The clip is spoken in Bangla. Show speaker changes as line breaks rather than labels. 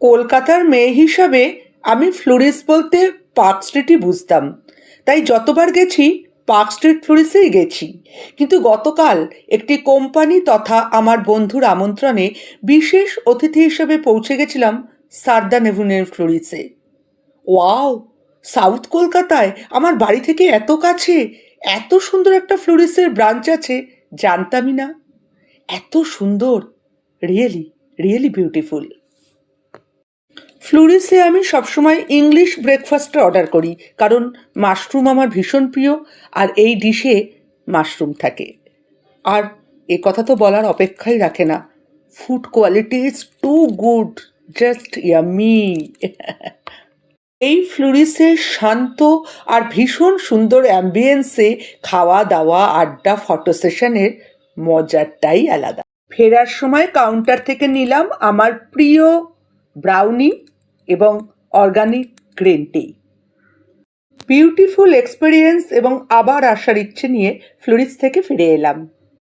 কলকাতার মেয়ে হিসাবে আমি ফ্লোরিস বলতে পার্ক স্ট্রিটই বুঝতাম। তাই যতবার গেছি পার্ক স্ট্রিট ফ্লোরিসেই গেছি। কিন্তু গতকাল একটি কোম্পানি তথা আমার বন্ধুর আমন্ত্রণে বিশেষ অতিথি হিসেবে পৌঁছে গেছিলাম সারদা নেভুনের ফ্লোরিসে। ওয়াও! সাউথ কলকাতায় আমার বাড়ি থেকে এত কাছে এত সুন্দর একটা ফ্লোরিসের ব্রাঞ্চ আছে, জানতামই না। এত সুন্দর, রিয়েলি রিয়েলি বিউটিফুল। ফ্লোরিসে আমি সবসময় ইংলিশ ব্রেকফাস্টটা অর্ডার করি, কারণ মাশরুম আমার ভীষণ প্রিয় আর এই ডিশে মাশরুম থাকে। আর এ কথা তো বলার অপেক্ষাই রাখে না, food quality is too good, just yummy. এই ফ্লোরিসে শান্ত আর ভীষণ সুন্দর অ্যাম্বিয়েন্সে খাওয়া দাওয়া আড্ডা ফটো সেশনের মজাটাই আলাদা। ফেরার সময় কাউন্টার থেকে নিলাম আমার প্রিয় ব্রাউনি এবং organic green tea. Beautiful experience এবং আবার আসার ইচ্ছে নিয়ে ফ্লোরিস থেকে ফিরে এলাম।